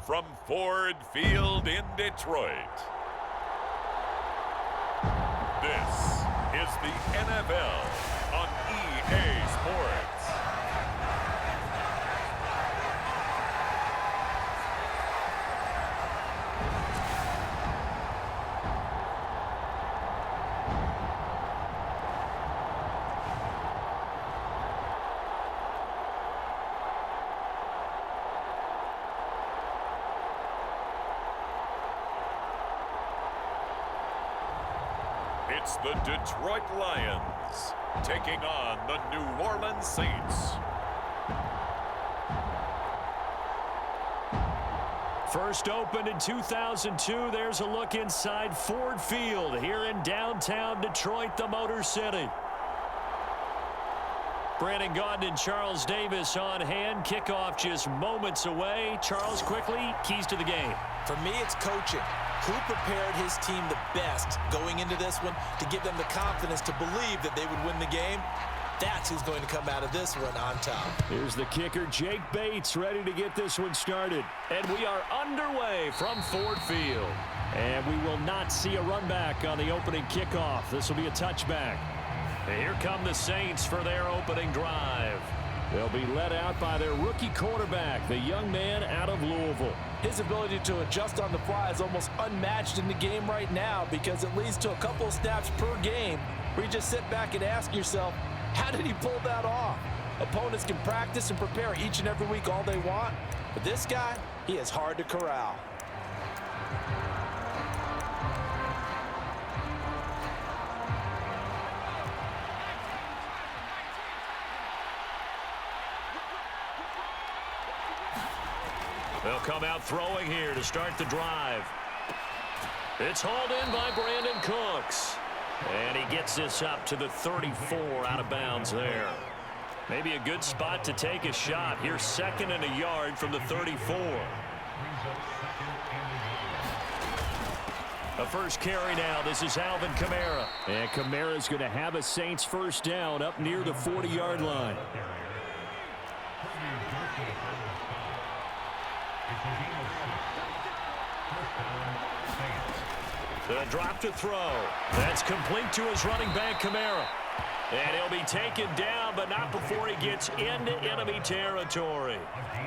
from Ford Field in Detroit. This is the NFL on EA Sports. It's the Detroit Lions taking on the New Orleans Saints. First opened in 2002, there's a look inside Ford Field here in downtown Detroit, the Motor City. Brandon Gaudin and Charles Davis on hand. Kickoff just moments away. Charles, quickly, keys to the game. For me, it's coaching. Who prepared his team the best going into this one to give them the confidence to believe that they would win the game? That's who's going to come out of this one on top. Here's the kicker, Jake Bates, ready to get this one started. And we are underway from Ford Field. And we will not see a run back on the opening kickoff. This will be a touchback. And here come the Saints for their opening drive. They'll be led out by their rookie quarterback, the young man out of Louisville. His ability to adjust on the fly is almost unmatched in the game right now because it leads to a couple of snaps per game where you just sit back and ask yourself, how did he pull that off? Opponents can practice and prepare each and every week all they want, but this guy, he is hard to corral. They'll come out throwing here to start the drive. It's hauled in by Brandon Cooks. And he gets this up to the 34 out of bounds there. Maybe a good spot to take a shot. Here's second and a yard from the 34. The first carry now. This is Alvin Kamara. And Kamara's going to have a Saints first down up near the 40-yard line. The drop to throw. That's complete to his running back, Kamara. And he'll be taken down, but not before he gets into enemy territory.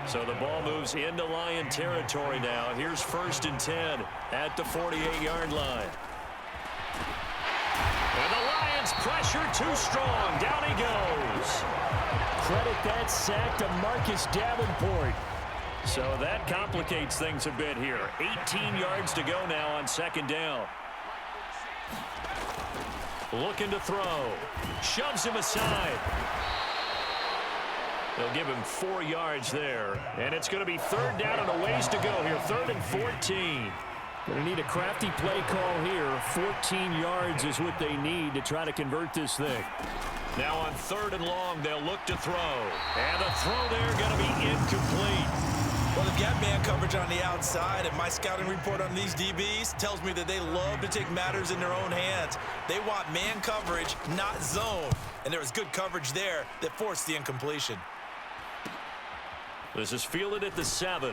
So the ball moves into Lion territory now. Here's first and 10 at the 48-yard line. And the Lions pressure too strong. Down he goes. Credit that sack to Marcus Davenport. So that complicates things a bit here. 18 yards to go now on second down. Looking to throw. Shoves him aside. They'll give him 4 yards there. And it's going to be third down and a ways to go here. Third and 14. Going to need a crafty play call here. 14 yards is what they need to try to convert this thing. Now on third and long, they'll look to throw. And the throw there going to be incomplete. Well, they've got man coverage on the outside, and my scouting report on these DBs tells me that they love to take matters in their own hands. They want man coverage, not zone. And there was good coverage there that forced the incompletion. This is fielded at the 7.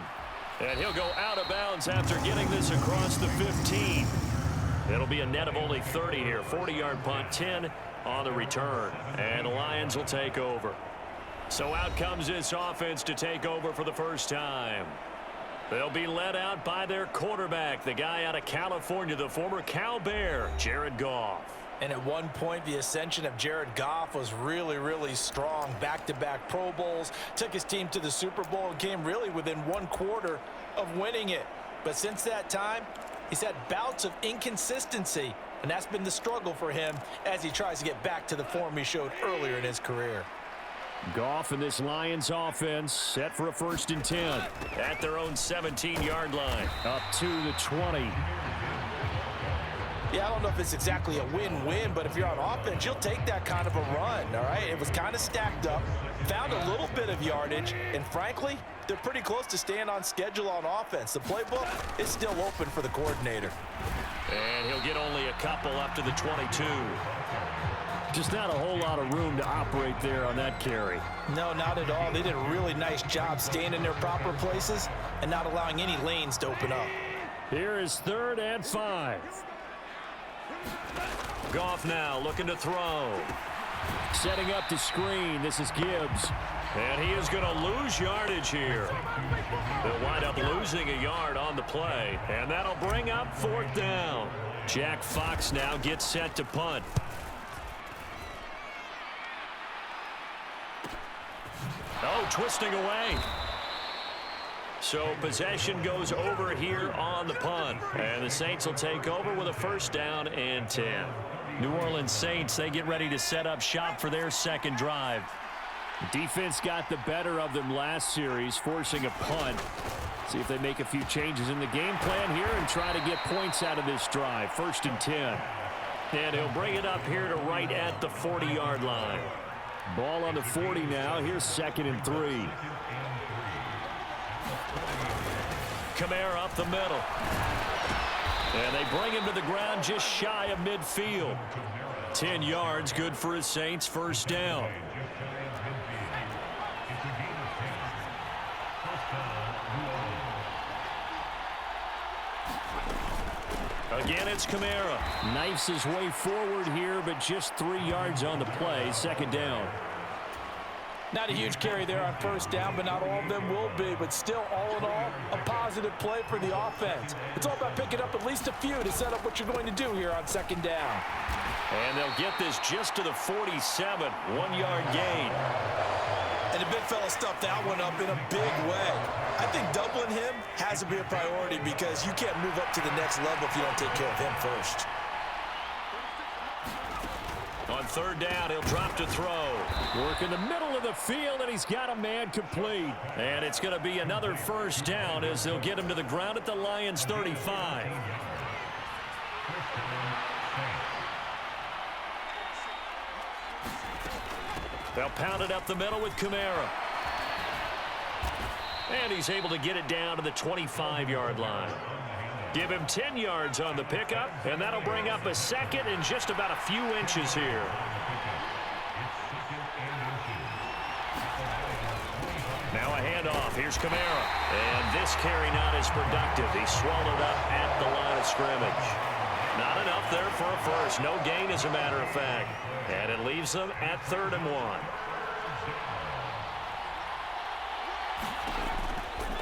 And he'll go out of bounds after getting this across the 15. It'll be a net of only 30 here. 40-yard punt, 10 on the return. And the Lions will take over. So out comes this offense to take over for the first time. They'll be led out by their quarterback, the guy out of California, the former Cal Bear, Jared Goff. And at one point, the ascension of Jared Goff was really, really strong. Back-to-back Pro Bowls, took his team to the Super Bowl and came really within 1 quarter of winning it. But since that time, he's had bouts of inconsistency, and that's been the struggle for him as he tries to get back to the form he showed earlier in his career. Goff and this Lions offense set for a first and 10 at their own 17-yard line. Up to the 20. Yeah, I don't know if it's exactly a win-win, but if you're on offense, you'll take that kind of a run, all right? It was kind of stacked up, found a little bit of yardage, and frankly, they're pretty close to staying on schedule on offense. The playbook is still open for the coordinator. And he'll get only a couple up to the 22. Just not a whole lot of room to operate there on that carry. No, not at all. They did a really nice job staying in their proper places and not allowing any lanes to open up. Here is 3rd and 5. Goff now looking to throw. Setting up to screen. This is Gibbs. And he is going to lose yardage here. They'll wind up losing a yard on the play. And that'll bring up 4th down. Jack Fox now gets set to punt. Oh, twisting away. So possession goes over here on the punt. And the Saints will take over with a 1st down and 10. New Orleans Saints, they get ready to set up shop for their 2nd drive. Defense got the better of them last series, forcing a punt. See if they make a few changes in the game plan here and try to get points out of this drive. 1st and 10. And he'll bring it up here to right at the 40-yard line. Ball on the 40 now. Here's 2nd and 3. Kamara up the middle. And they bring him to the ground just shy of midfield. 10 yards, good for his Saints. 1st down. Again, it's Kamara. Knifes his way forward here, but just 3 yards on the play. 2nd down. Not a huge carry there on 1st down, but not all of them will be. But still, all in all, a positive play for the offense. It's all about picking up at least a few to set up what you're going to do here on 2nd down. And they'll get this just to the 47. 1-yard gain. And the big fella stuffed that one up in a big way. I think doubling him has to be a priority because you can't move up to the next level if you don't take care of him first. On 3rd down, he'll drop to throw. Work in the middle of the field, and he's got a man complete. And it's going to be another 1st down as they'll get him to the ground at the Lions' 35. They'll pound it up the middle with Kamara. And he's able to get it down to the 25-yard line. Give him 10 yards on the pickup, and that'll bring up a 2nd and just about a few inches here. Now a handoff. Here's Kamara. And this carry not as productive. He's swallowed up at the line of scrimmage. Not enough there for a 1st. No gain, as a matter of fact. And it leaves them at 3rd and 1.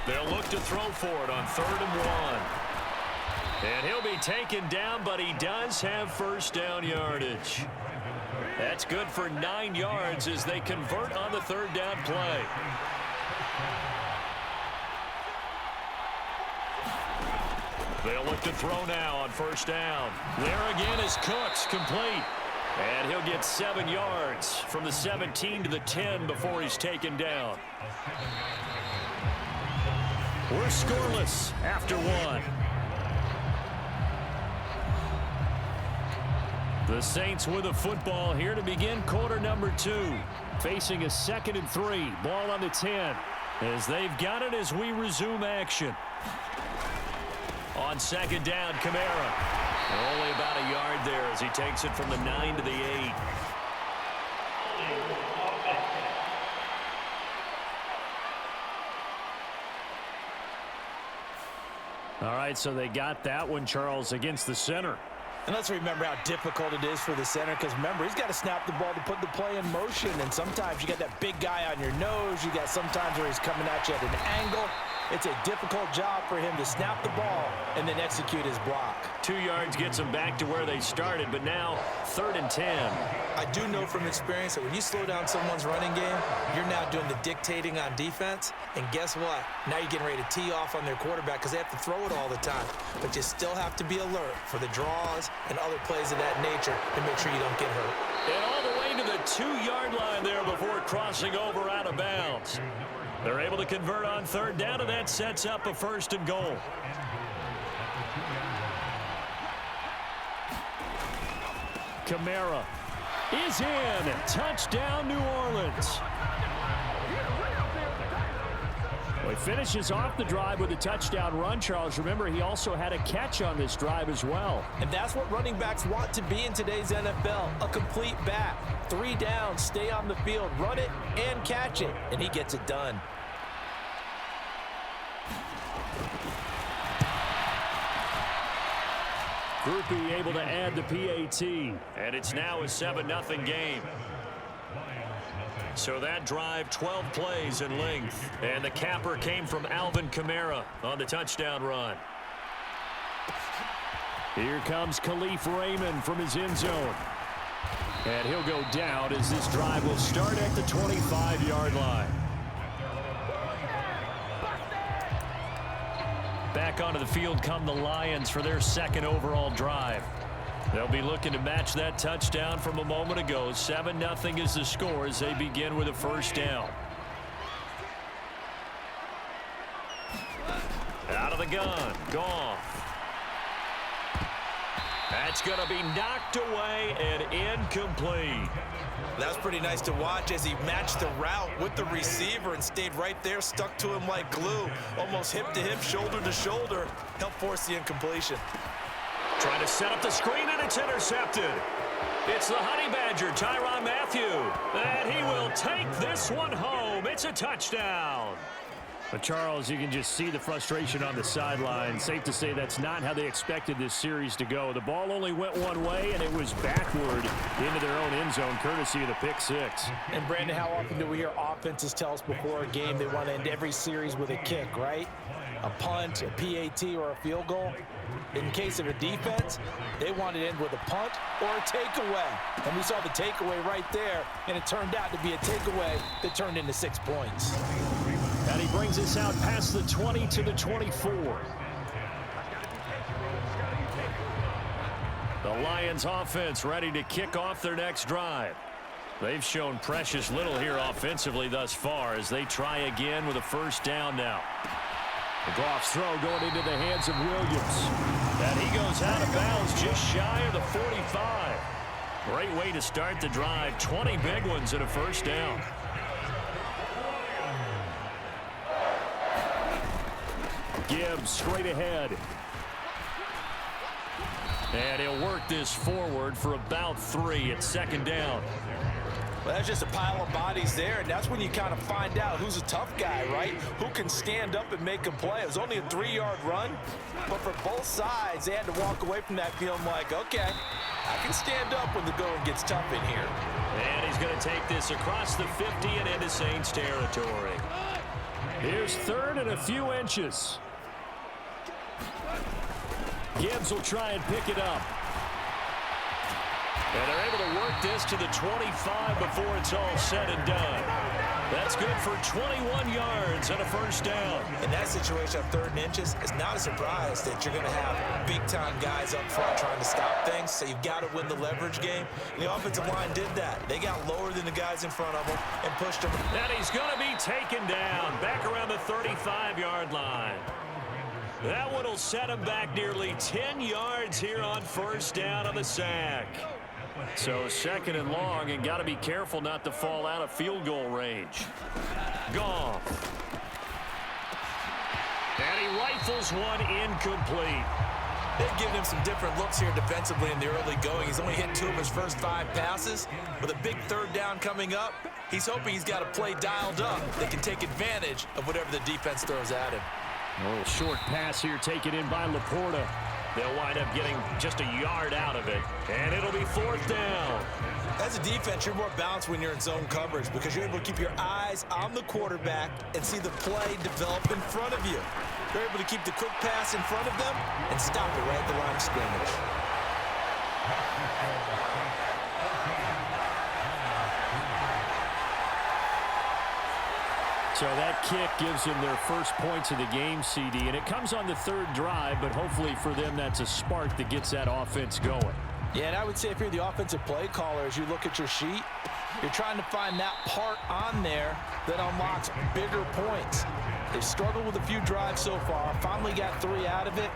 They'll look to throw for it on 3rd and 1. And he'll be taken down, but he does have 1st down yardage. That's good for 9 yards as they convert on the 3rd down play. They'll look to throw now on 1st down. There again is Cooks, complete. And he'll get 7 yards from the 17 to the 10 before he's taken down. We're scoreless after 1. The Saints with a football here to begin quarter number 2. Facing a 2nd and 3. Ball on the 10. As they've got it as we resume action. On 2nd down, Kamara. Only about a yard there as he takes it from the 9 to the 8. All right, so they got that one, Charles, against the center. And let's remember how difficult it is for the center because, remember, he's got to snap the ball to put the play in motion. And sometimes you got that big guy on your nose. You got sometimes where he's coming at you at an angle. It's a difficult job for him to snap the ball and then execute his block. 2 yards gets them back to where they started, but now 3rd and 10. I do know from experience that when you slow down someone's running game, you're now doing the dictating on defense. And guess what? Now you're getting ready to tee off on their quarterback because they have to throw it all the time. But you still have to be alert for the draws and other plays of that nature to make sure you don't get hurt. And all the way to the 2-yard line there before crossing over out of bounds. They're able to convert on 3rd down, and that sets up a 1st and goal. Kamara is in. Touchdown, New Orleans. Well, he finishes off the drive with a touchdown run, Charles. Remember, he also had a catch on this drive as well. And that's what running backs want to be in today's NFL, a complete back. 3 downs, stay on the field, run it, and catch it, and he gets it done. Groupie able to add the PAT, and it's now a 7-0 game. So that drive, 12 plays in length, and the capper came from Alvin Kamara on the touchdown run. Here comes Khalif Raymond from his end zone. And he'll go down as this drive will start at the 25-yard line. Back onto the field come the Lions for their second overall drive. They'll be looking to match that touchdown from a moment ago. 7-0 is the score as they begin with a first down. Out of the gun. Goff. That's going to be knocked away and incomplete. That's pretty nice to watch as he matched the route with the receiver and stayed right there, stuck to him like glue. Almost hip to hip, shoulder to shoulder. Helped force the incompletion. Trying to set up the screen, and it's intercepted. It's the Honey Badger, Tyrann Mathieu. And he will take this one home. It's a touchdown. But Charles, you can just see the frustration on the sideline. Safe to say that's not how they expected this series to go. The ball only went one way, and it was backward into their own end zone, courtesy of the pick six. And Brandon, how often do we hear offenses tell us before a game they want to end every series with a kick, right? A punt, a PAT, or a field goal. In case of a defense, they want to end with a punt or a takeaway. And we saw the takeaway right there, and it turned out to be a takeaway that turned into 6 points. And he brings us out past the 20 to the 24. The Lions offense ready to kick off their next drive. They've shown precious little here offensively thus far as they try again with a first down now. The Goff's throw going into the hands of Williams. And he goes out of bounds just shy of the 45. Great way to start the drive. 20 big ones and a first down. Gibbs straight ahead. And he'll work this forward for about 3 at second down. Well, that's just a pile of bodies there, and that's when you kind of find out who's a tough guy, right? Who can stand up and make a play. It was only a 3-yard run, but for both sides, they had to walk away from that feeling like, okay, I can stand up when the going gets tough in here. And he's going to take this across the 50 and into Saints territory. Here's third and a few inches. Gibbs will try and pick it up. And they're able to work this to the 25 before it's all said and done. That's good for 21 yards and a first down. In that situation on 3rd and inches, it's not a surprise that you're going to have big-time guys up front trying to stop things, so you've got to win the leverage game. And the offensive line did that. They got lower than the guys in front of them and pushed them. And he's going to be taken down back around the 35-yard line. That one will set him back nearly 10 yards here on first down on the sack. So second and long, and got to be careful not to fall out of field goal range. Goff. And he rifles one incomplete. They've given him some different looks here defensively in the early going. He's only hit 2 of his first 5 passes. With a big 3rd down coming up, he's hoping he's got a play dialed up that can take advantage of whatever the defense throws at him. A little short pass here taken in by Laporta. They'll wind up getting just a yard out of it, and it'll be 4th down. As a defense, you're more balanced when you're in zone coverage because you're able to keep your eyes on the quarterback and see the play develop in front of you. You're able to keep the quick pass in front of them and stop it right at the line of scrimmage. So that kick gives them their first points of the game, CD, and it comes on the 3rd drive, but hopefully for them that's a spark that gets that offense going. Yeah, and I would say if you're the offensive play caller, as you look at your sheet, you're trying to find that part on there that unlocks bigger points. They've struggled with a few drives so far. Finally got 3 out of it.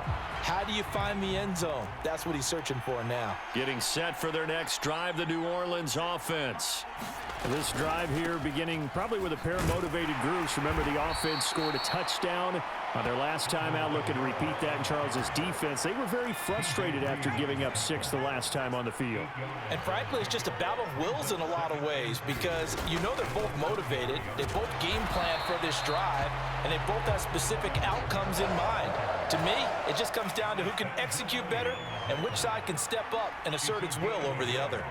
How do you find the end zone? That's what he's searching for now. Getting set for their next drive, the New Orleans offense. This drive here beginning probably with a pair of motivated groups. Remember, the offense scored a touchdown on their last time out. Looking to repeat that in Charles's defense. They were very frustrated after giving up 6 the last time on the field. And frankly, it's just a battle of wills in a lot of ways because you know they're both motivated. They both game plan for this drive, and they both have specific outcomes in mind. To me, it just comes down to who can execute better and which side can step up and assert its will over the other.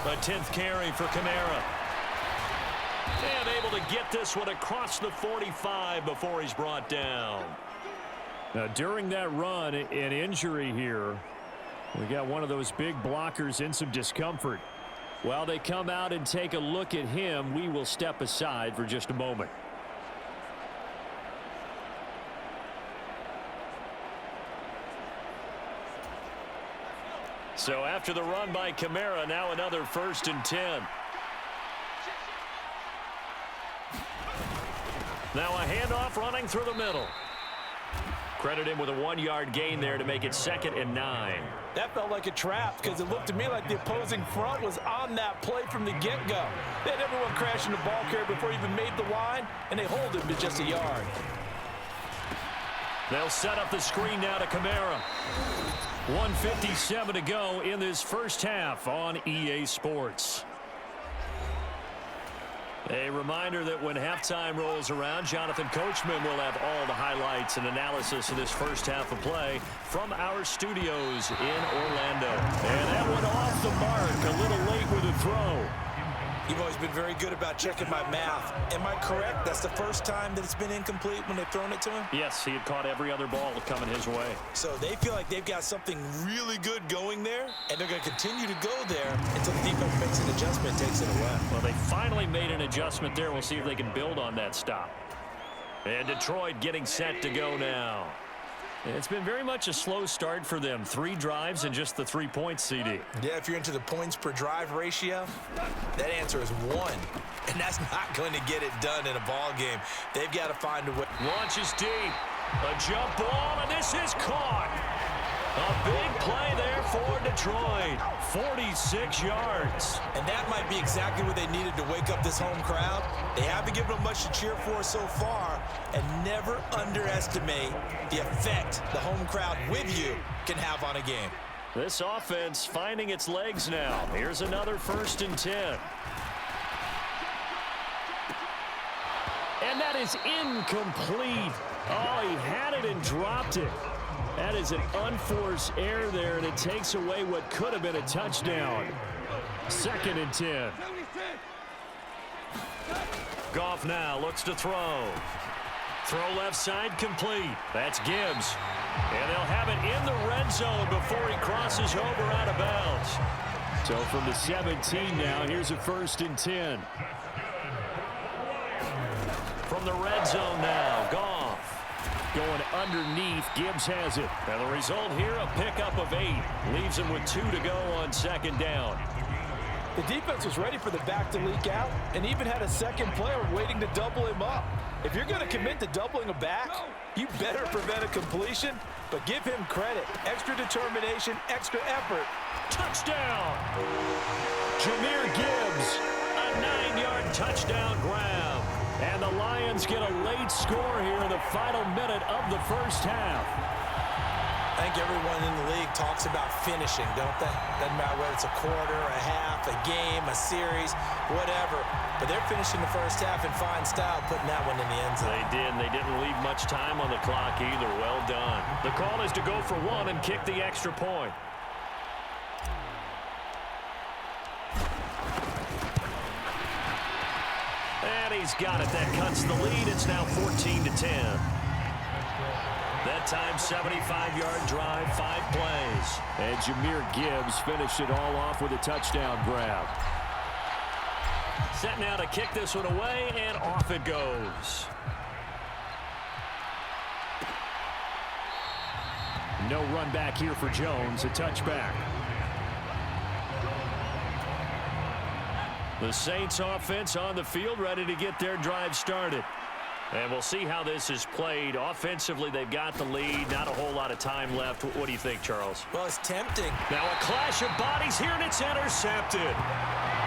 A 10th carry for Kamara. And able to get this one across the 45 before he's brought down. Now, during that run, an injury here. We got one of those big blockers in some discomfort. While they come out and take a look at him, we will step aside for just a moment. So after the run by Kamara, now another 1st and 10. Now a handoff running through the middle. Credit him with a 1-yard gain there to make it 2nd and 9. That felt like a trap because it looked to me like the opposing front was on that play from the get-go. They had everyone crashing the ball carrier before he even made the line, and they hold him to just a yard. They'll set up the screen now to Kamara. 1:57 to go in this first half on EA Sports. A reminder that when halftime rolls around, Jonathan Coachman will have all the highlights and analysis of this first half of play from our studios in Orlando. And that one off the mark, a little late with a throw. You've always been very good about checking my math. Am I correct? That's the first time that it's been incomplete when they've thrown it to him? Yes, he had caught every other ball coming his way. So they feel like they've got something really good going there, and they're going to continue to go there until the defense makes an adjustment and takes it away. Well, they finally made an adjustment there. We'll see if they can build on that stop. And Detroit getting set to go now. It's been very much a slow start for them. 3 drives and just the 3 points, CD. Yeah, if you're into the points per drive ratio, that answer is 1. And that's not going to get it done in a ball game. They've got to find a way. Launches deep. A jump ball, and this is caught. A big play there for Detroit. 46 yards. And that might be exactly what they needed to wake up this home crowd. They haven't given them much to cheer for so far. And never underestimate the effect the home crowd with you can have on a game. This offense finding its legs now. Here's another 1st and 10. And that is incomplete. Oh, he had it and dropped it. That is an unforced error there, and it takes away what could have been a touchdown. 2nd and 10. Goff now looks to throw. Throw left side complete. That's Gibbs. And they'll have it in the red zone before he crosses over out of bounds. So from the 17 now, here's a 1st and 10. From the red zone now, Goff. Going underneath, Gibbs has it. And the result here, a pickup of 8. Leaves him with 2 to go on 2nd down. The defense was ready for the back to leak out and even had a second player waiting to double him up. If you're going to commit to doubling a back, you better prevent a completion, but give him credit. Extra determination, extra effort. Touchdown! Jahmyr Gibbs, a 9-yard touchdown grab. And the Lions get a late score here in the final minute of the first half. I think everyone in the league talks about finishing, don't they? Doesn't matter whether it's a quarter, a half, a game, a series, whatever. But they're finishing the first half in fine style, putting that one in the end zone. They did, and they didn't leave much time on the clock either. Well done. The call is to go for 1 and kick the extra point. And he's got it. That cuts the lead. It's now 14 to 10. That time, 75-yard drive, 5 plays. And Jahmyr Gibbs finished it all off with a touchdown grab. Set now to kick this one away, and off it goes. No run back here for Jones. A touchback. The Saints offense on the field, ready to get their drive started. And we'll see how this is played. Offensively, they've got the lead. Not a whole lot of time left. What do you think, Charles? Well, it's tempting. Now a clash of bodies here, and it's intercepted.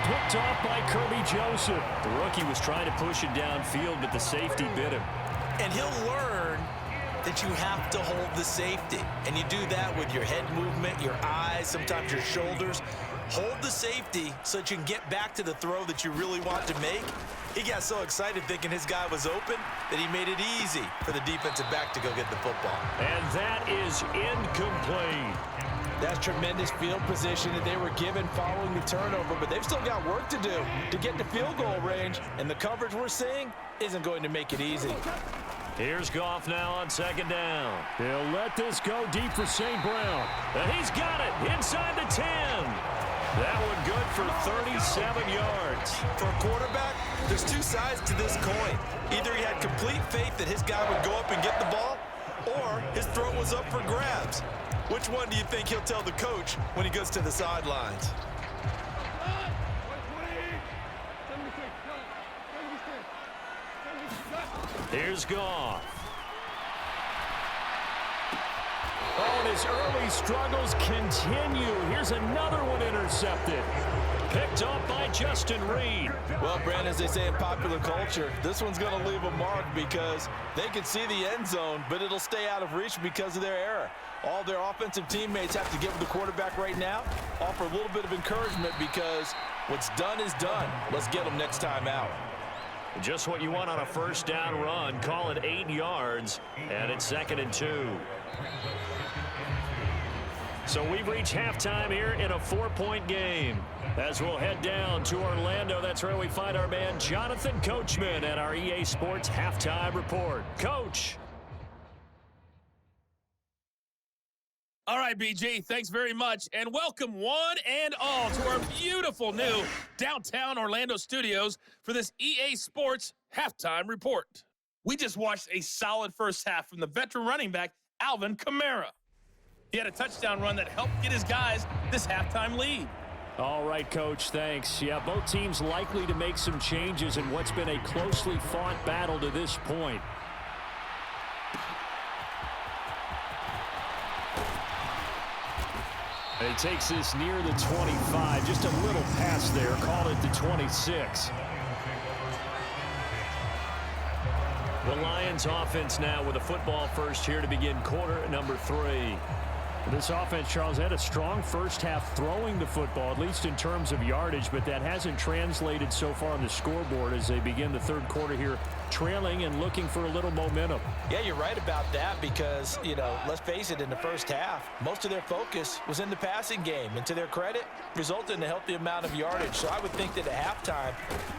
Picked off by Kirby Joseph. The rookie was trying to push it downfield, but the safety bit him. And he'll learn that you have to hold the safety. And you do that with your head movement, your eyes, sometimes your shoulders. Hold the safety so that you can get back to the throw that you really want to make. He got so excited thinking his guy was open that he made it easy for the defensive back to go get the football. And that is incomplete. That's tremendous field position that they were given following the turnover, but they've still got work to do to get to field goal range, and the coverage we're seeing isn't going to make it easy. Here's Goff now on second down. He'll let this go deep for St. Brown. And he's got it inside the 10. That one good for 37 yards. For a quarterback, there's two sides to this coin. Either he had complete faith that his guy would go up and get the ball, or his throat was up for grabs. Which one do you think he'll tell the coach when he goes to the sidelines? Here's Goff. Oh, and his early struggles continue. Here's another one intercepted. Picked off by Justin Reed. Well, Brandon, as they say in popular culture, this one's going to leave a mark because they can see the end zone, but it'll stay out of reach because of their error. All their offensive teammates have to get with the quarterback right now, offer a little bit of encouragement because what's done is done. Let's get them next time out. Just what you want on a first down run. Call it 8 yards, and it's 2nd and 2. So we've reached halftime here in a 4-point game. As we'll head down to Orlando, that's where we find our man Jonathan Coachman at our EA Sports Halftime Report. Coach. All right, BG, thanks very much, and welcome one and all to our beautiful new downtown Orlando studios for this EA Sports Halftime Report. We just watched a solid first half from the veteran running back, Alvin Kamara. He had a touchdown run that helped get his guys this halftime lead. All right, Coach, thanks. Yeah, both teams likely to make some changes in what's been a closely fought battle to this point. He takes this near the 25, just a little pass there, called it the 26. The Lions offense now with a football first here to begin quarter number 3. This offense, Charles, had a strong first half throwing the football, at least in terms of yardage, but that hasn't translated so far on the scoreboard as they begin the third quarter here, trailing and looking for a little momentum. Yeah, you're right about that because, let's face it, in the first half, most of their focus was in the passing game, and to their credit, resulted in a healthy amount of yardage. So I would think that at halftime,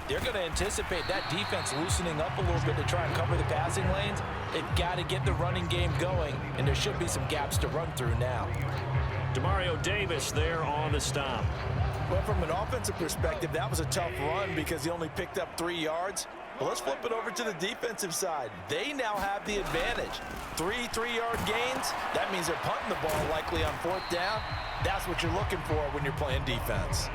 they're going to anticipate that defense loosening up a little bit to try and cover the passing lanes. They've got to get the running game going, and there should be some gaps to run through now. Demario Davis there on the stop. Well, from an offensive perspective, that was a tough run because he only picked up 3 yards. Well, let's flip it over to the defensive side. They now have the advantage. 3 3-yard gains. That means they're punting the ball likely on 4th down. That's what you're looking for when you're playing defense.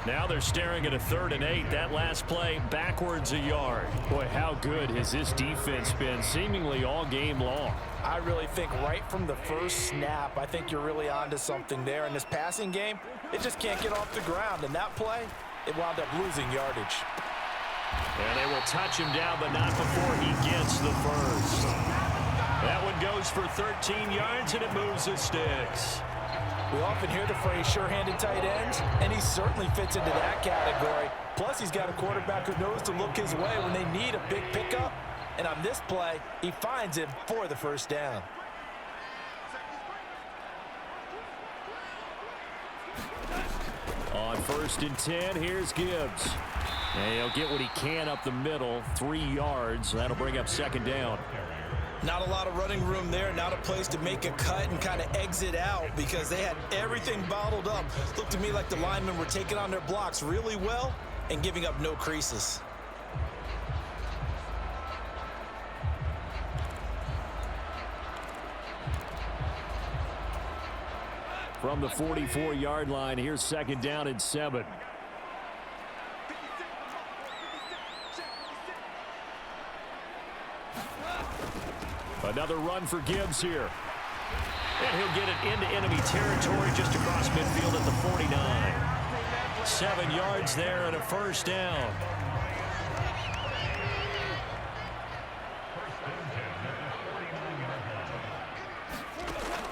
Now they're staring at a 3rd and 8. That last play backwards a yard. Boy, how good has this defense been seemingly all game long. I really think right from the first snap, I think you're really onto something there. In this passing game, it just can't get off the ground. And that play, it wound up losing yardage. And they will touch him down, but not before he gets the first. That one goes for 13 yards, and it moves the sticks. We often hear the phrase sure-handed tight ends, and he certainly fits into that category. Plus, he's got a quarterback who knows to look his way when they need a big pickup. And on this play, he finds him for the first down. On 1st and 10, here's Gibbs. And he'll get what he can up the middle, 3 yards. That'll bring up 2nd down. Not a lot of running room there, not a place to make a cut and kind of exit out because they had everything bottled up. Looked to me like the linemen were taking on their blocks really well and giving up no creases. From the 44-yard line, here's 2nd down and 7. Another run for Gibbs here. And he'll get it into enemy territory just across midfield at the 49. 7 yards there and a first down.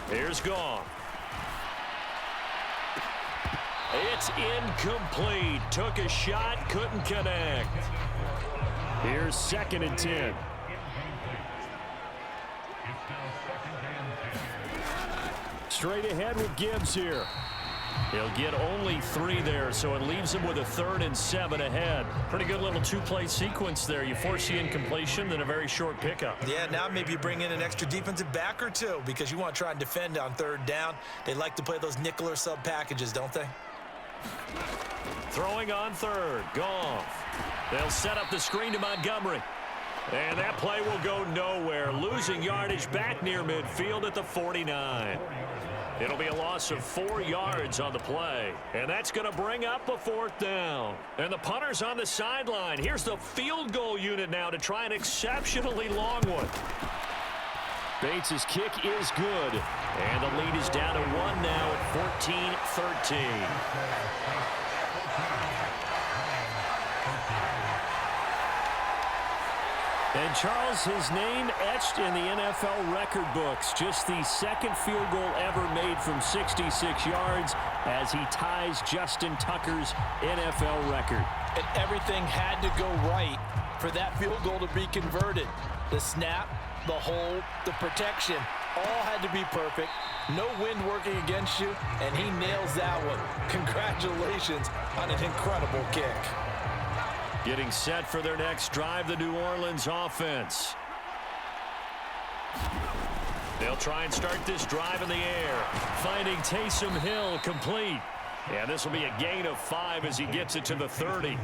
Here's Goff. It's incomplete. Took a shot, couldn't connect. Here's 2nd and 10. Straight ahead with Gibbs here. He'll get only 3 there, so it leaves him with a 3rd and 7 ahead. Pretty good little 2-play sequence there. You force the incompletion, then a very short pickup. Yeah, now maybe you bring in an extra defensive back or two because you want to try and defend on 3rd down. They like to play those nickel or sub packages, don't they? Throwing on 3rd. Goff. They'll set up the screen to Montgomery. And that play will go nowhere. Losing yardage back near midfield at the 49. It'll be a loss of 4 yards on the play. And that's going to bring up a 4th down. And the punter's on the sideline. Here's the field goal unit now to try an exceptionally long one. Bates' kick is good. And the lead is down to 1 now at 14-13. And Charles, his name etched in the NFL record books. Just the 2nd field goal ever made from 66 yards as he ties Justin Tucker's NFL record. And everything had to go right for that field goal to be converted. The snap, the hold, the protection, all had to be perfect. No wind working against you, and he nails that one. Congratulations on an incredible kick. Getting set for their next drive, the New Orleans offense. They'll try and start this drive in the air. Finding Taysom Hill complete. And this will be a gain of 5 as he gets it to the 30.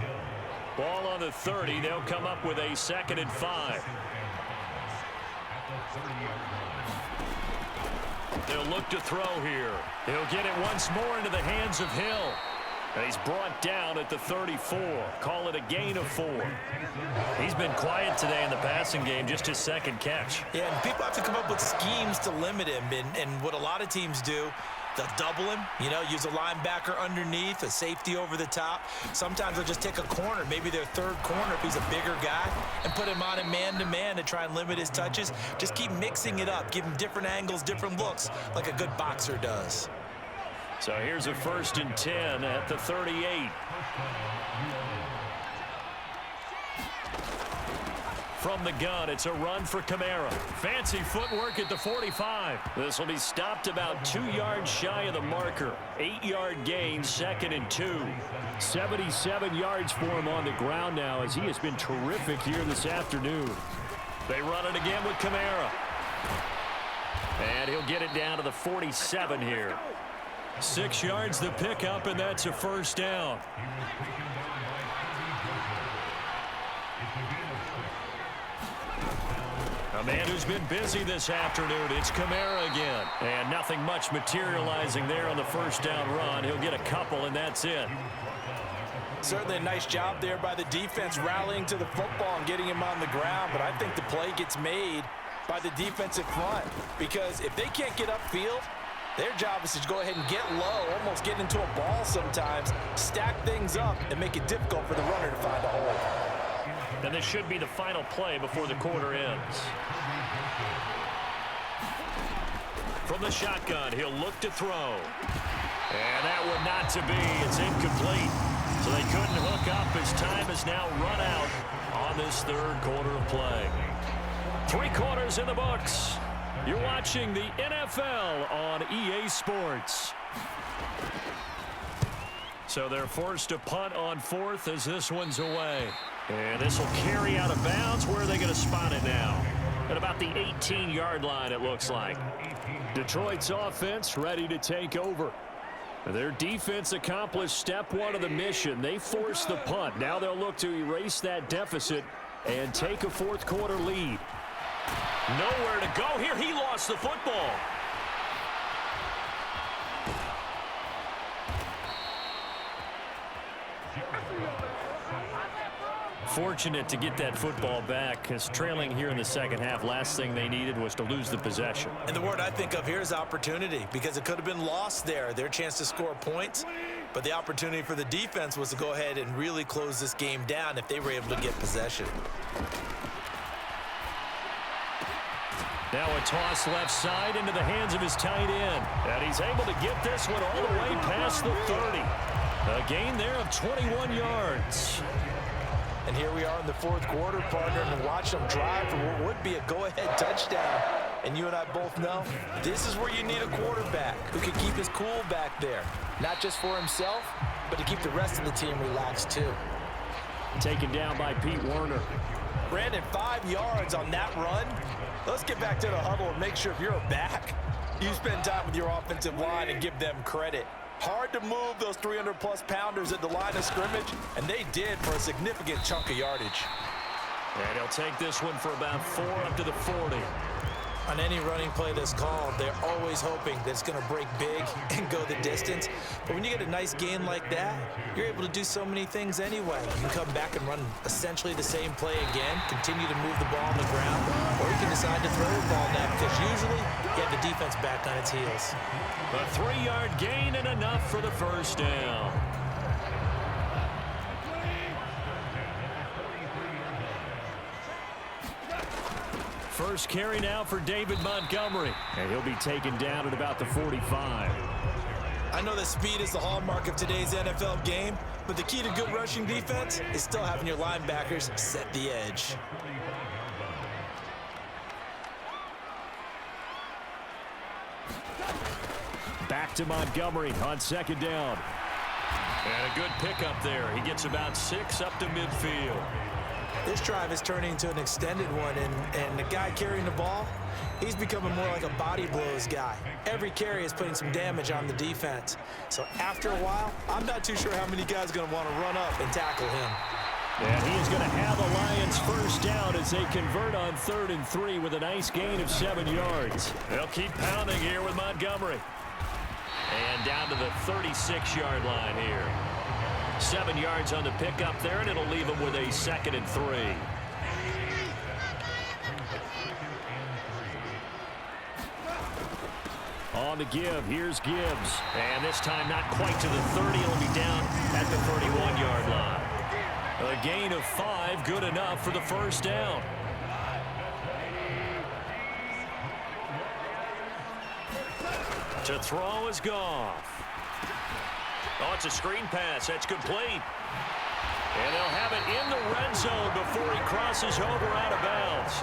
Ball on the 30. They'll come up with a 2nd and 5. They'll look to throw here. He'll get it once more into the hands of Hill. And he's brought down at the 34. Call it a gain of 4. He's been quiet today in the passing game, just his 2nd catch. Yeah, and people have to come up with schemes to limit him. And what a lot of teams do, they'll double him, use a linebacker underneath, a safety over the top. Sometimes they'll just take a corner, maybe their 3rd corner if he's a bigger guy, and put him on a man-to-man to try and limit his touches. Just keep mixing it up, give him different angles, different looks, like a good boxer does. So here's a 1st and 10 at the 38. From the gun, it's a run for Kamara. Fancy footwork at the 45. This will be stopped about 2 yards shy of the marker. 8-yard gain, 2nd and 2. 77 yards for him on the ground now as he has been terrific here this afternoon. They run it again with Kamara. And he'll get it down to the 47 here. 6 yards the pickup, and that's a 1st down. A man who's been busy this afternoon, it's Kamara again. And nothing much materializing there on the 1st down run. He'll get a couple, and that's it. Certainly a nice job there by the defense rallying to the football and getting him on the ground, but I think the play gets made by the defensive front because if they can't get upfield, their job is to go ahead and get low, almost get into a ball sometimes, stack things up, and make it difficult for the runner to find a hole. And this should be the final play before the quarter ends. From the shotgun, he'll look to throw. And that one not to be. It's incomplete. So they couldn't hook up as time has now run out on this 3rd quarter of play. 3 quarters in the books. You're watching the NFL on EA Sports. So they're forced to punt on 4th as this one's away. And this will carry out of bounds. Where are they going to spot it now? At about the 18-yard line, it looks like. Detroit's offense ready to take over. Their defense accomplished step 1 of the mission. They forced the punt. Now they'll look to erase that deficit and take a 4th quarter lead. Nowhere to go here. He lost the football. fortunate to get that football back, because trailing here in the second half, last thing they needed was to lose the possession. And the word I think of here is opportunity, because it could have been lost there. Their chance to score points, but the opportunity for the defense was to go ahead and really close this game down if they were able to get possession. Now a toss left side into the hands of his tight end. And he's able to get this one all the way past the 30. A gain there of 21 yards. And here we are in the fourth quarter, partner, and watch them drive for what would be a go-ahead touchdown. And you and I both know this is where you need a quarterback who can keep his cool back there. Not just for himself, but to keep the rest of the team relaxed too. Taken down by Pete Werner. Brandon, 5 yards on that run. Let's get back to the huddle and make sure if you're a back, you spend time with your offensive line and give them credit. Hard to move those 300-plus pounders at the line of scrimmage, and they did for a significant chunk of yardage. And he'll take this one for about 4 up to the 40. On any running play that's called, they're always hoping that it's going to break big and go the distance. But when you get a nice gain like that, you're able to do so many things anyway. You can come back and run essentially the same play again, continue to move the ball on the ground, or you can decide to throw the ball now because usually you have the defense back on its heels. A 3-yard gain and enough for the first down. First carry now for David Montgomery, and he'll be taken down at about the 45. I know that speed is the hallmark of today's NFL game, but the key to good rushing defense is still having your linebackers set the edge. Back to Montgomery on second down. And a good pickup there. He gets about 6 up to midfield. This drive is turning into an extended one, and the guy carrying the ball, he's becoming more like a body blows guy. Every carry is putting some damage on the defense. So after a while, I'm not too sure how many guys are going to want to run up and tackle him. And he is going to have the Lions first down as they convert on 3rd and 3 with a nice gain of 7 yards. They'll keep pounding here with Montgomery. And down to the 36-yard line here. 7 yards on the pickup there, and it'll leave them with a 2nd and 3. On the give, here's Gibbs. And this time not quite to the 30. It'll be down at the 31-yard line. A gain of 5, good enough for the first down. To throw is Goff. Oh, it's a screen pass. That's complete. And they'll have it in the red zone before he crosses over out of bounds.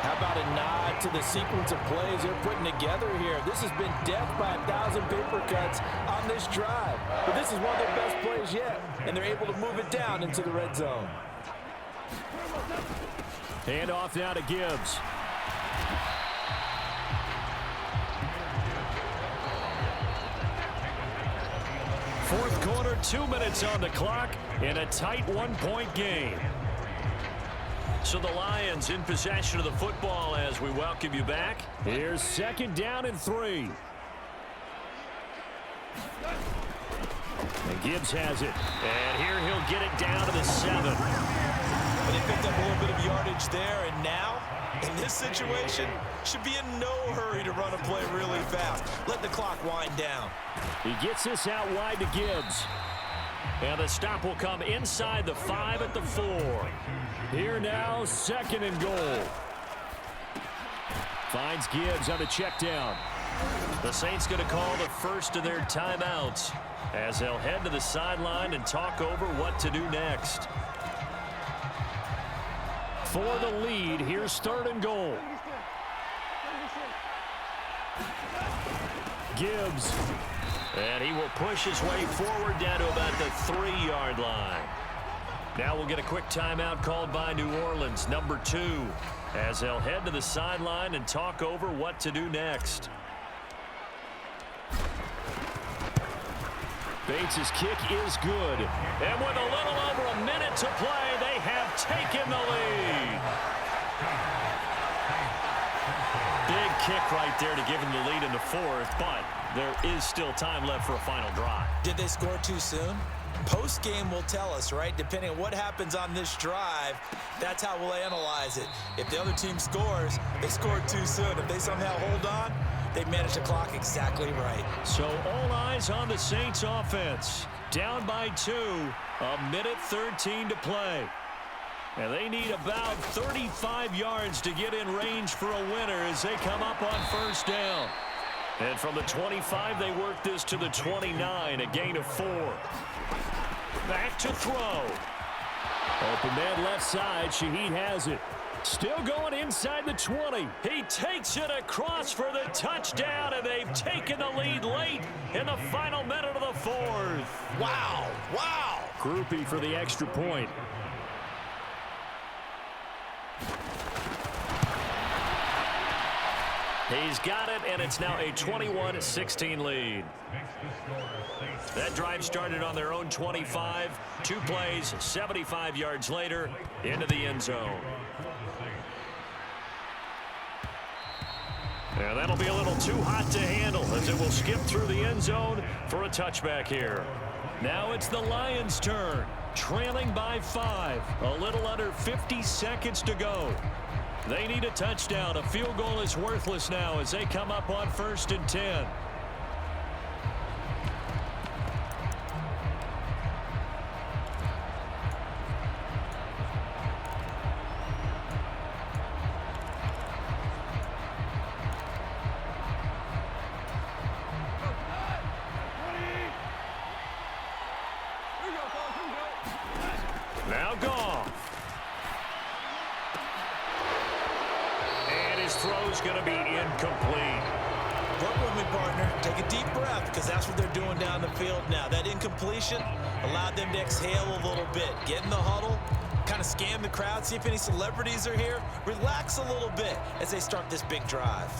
How about a nod to the sequence of plays they're putting together here? This has been death by 1,000 paper cuts on this drive. But this is one of their best plays yet, and they're able to move it down into the red zone. Hand off now to Gibbs. Fourth quarter, 2 minutes on the clock in a tight 1-point game. So the Lions in possession of the football as we welcome you back. Here's 2nd down and 3. And Gibbs has it. And here he'll get it down to the 7. But they picked up a little bit of yardage there, and now, in this situation, should be in no hurry to run a play really fast. Let the clock wind down. He gets this out wide to Gibbs. And the stop will come inside the 5 at the 4. Here now, 2nd and goal. Finds Gibbs on a check down. The Saints going to call the first of their timeouts as they'll head to the sideline and talk over what to do next. For the lead, here's 3rd and goal. Gibbs. And he will push his way forward down to about the 3-yard line. Now we'll get a quick timeout called by New Orleans, number 2, as they'll head to the sideline and talk over what to do next. Bates' kick is good. And with a little over a minute to play, they have taken the lead. Big kick right there to give them the lead in the 4th, but there is still time left for a final drive. Did they score too soon? Post-game will tell us, right? Depending on what happens on this drive, that's how we'll analyze it. If the other team scores, they scored too soon. If they somehow hold on, they managed the clock exactly right. So all eyes on the Saints offense. Down by 2, a minute 13 to play. And they need about 35 yards to get in range for a winner as they come up on first down. And from the 25, they work this to the 29, a gain of 4. Back to throw. Open man left side. Shaheed has it. Still going inside the 20. He takes it across for the touchdown, and they've taken the lead late in the final minute of the 4th. Wow, wow. Groupie for the extra point. He's got it, and it's now a 21-16 lead. That drive started on their own 25. 2 plays, 75 yards later, into the end zone. And that'll be a little too hot to handle as it will skip through the end zone for a touchback here. Now it's the Lions' turn, trailing by 5. A little under 50 seconds to go. They need a touchdown. A field goal is worthless now as they come up on 1st and 10. Now Goff. And his throw's going to be incomplete. Work with me, partner. Take a deep breath, because that's what they're doing down the field now. That incompletion allowed them to exhale a little bit. Get in the huddle, kind of scan the crowd, see if any celebrities are here. Relax a little bit as they start this big drive.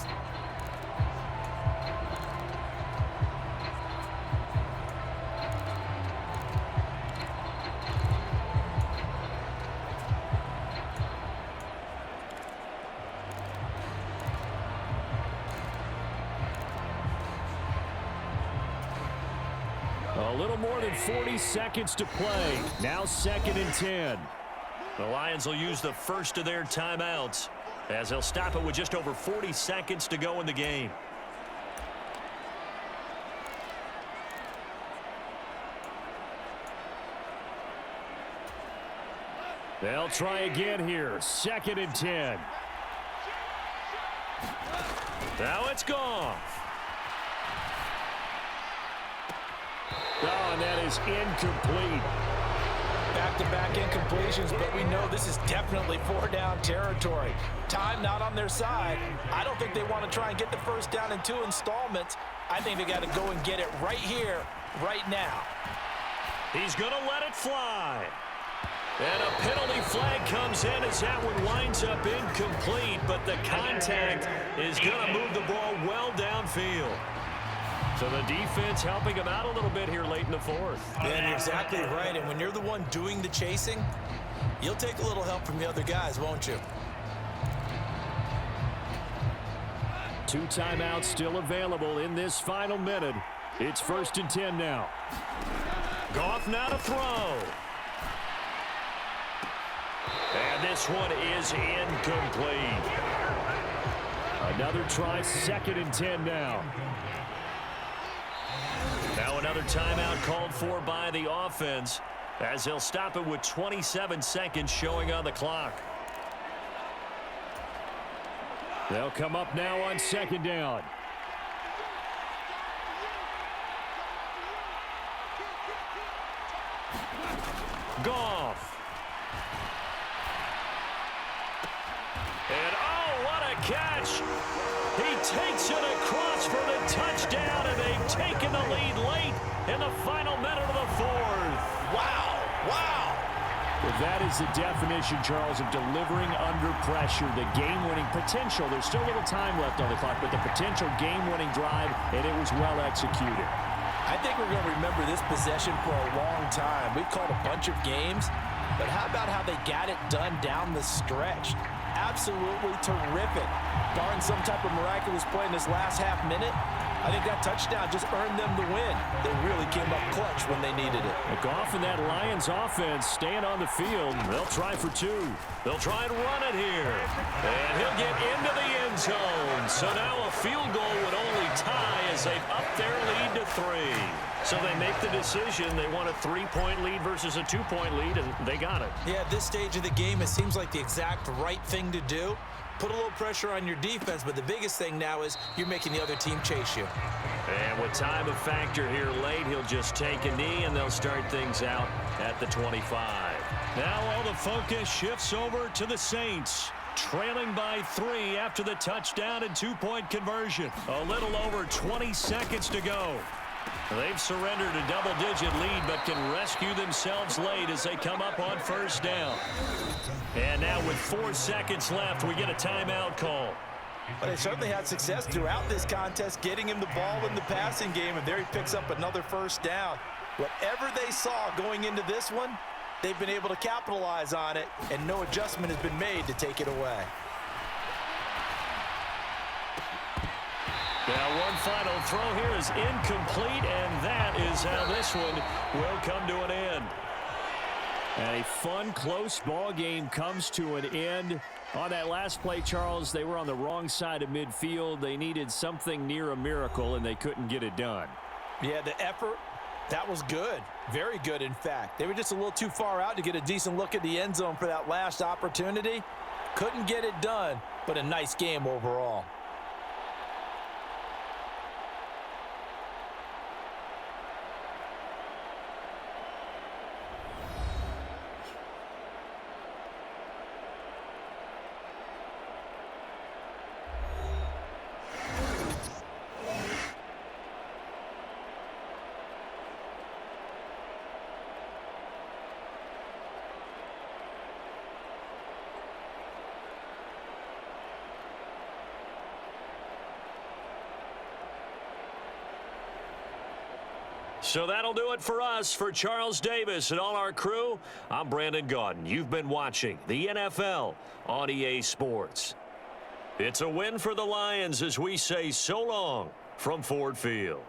A little more than 40 seconds to play. Now 2nd and 10. The Lions will use the first of their timeouts as they'll stop it with just over 40 seconds to go in the game. They'll try again here. 2nd and 10. Now it's Goff. Oh, and that is incomplete. Back-to-back incompletions, but we know this is definitely 4-down territory. Time not on their side. I don't think they want to try and get the first down in 2 installments. I think they got to go and get it right here, right now. He's going to let it fly. And a penalty flag comes in as that one winds up incomplete, but the contact is going to move the ball well downfield. So the defense helping him out a little bit here late in the 4th. And you're exactly right. And when you're the one doing the chasing, you'll take a little help from the other guys, won't you? 2 timeouts still available in this final minute. It's 1st and 10 now. Goff now to throw. And this one is incomplete. Another try, 2nd and 10 now. Now another timeout called for by the offense as they'll stop it with 27 seconds showing on the clock. They'll come up now on 2nd down. Goff. And oh, what a catch. He takes it across for the touchdown, and they've taken the lead late in the final minute of the 4th. Wow, wow. Well, that is the definition, Charles, of delivering under pressure. The game-winning potential. There's still a little time left on the clock, but the potential game-winning drive, and it was well executed. I think we're going to remember this possession for a long time. We've called a bunch of games, but how about how they got it done down the stretch? Absolutely terrific. barring some type of miraculous play in this last half minute, I think that touchdown just earned them the win. They really came up clutch when they needed it. Goff and that Lions offense staying on the field. They'll try for two. They'll try and run it here. And he'll get into the end zone. So now a field goal would only tie as they've upped their lead to 3. So they make the decision. They want a 3-point lead versus a 2-point lead, and they got it. Yeah, at this stage of the game, it seems like the exact right thing to do. Put a little pressure on your defense, but the biggest thing now is you're making the other team chase you. And with time a factor here late, he'll just take a knee, and they'll start things out at the 25. Now all the focus shifts over to the Saints, trailing by 3 after the touchdown and 2-point conversion. A little over 20 seconds to go. They've surrendered a double-digit lead, but can rescue themselves late as they come up on first down. And now with 4 seconds left, we get a timeout call. But they certainly had success throughout this contest, getting him the ball in the passing game, and there he picks up another first down. Whatever they saw going into this one, they've been able to capitalize on it, and no adjustment has been made to take it away. Now one final throw here is incomplete, and that is how this one will come to an end. And a fun, close ball game comes to an end. On that last play, Charles, they were on the wrong side of midfield. They needed something near a miracle, and they couldn't get it done. Yeah, the effort, that was good. Very good, in fact. They were just a little too far out to get a decent look at the end zone for that last opportunity. Couldn't get it done, but a nice game overall. So that'll do it for us. For Charles Davis and all our crew, I'm Brandon Gaudin. You've been watching the NFL on EA Sports. It's a win for the Lions as we say so long from Ford Field.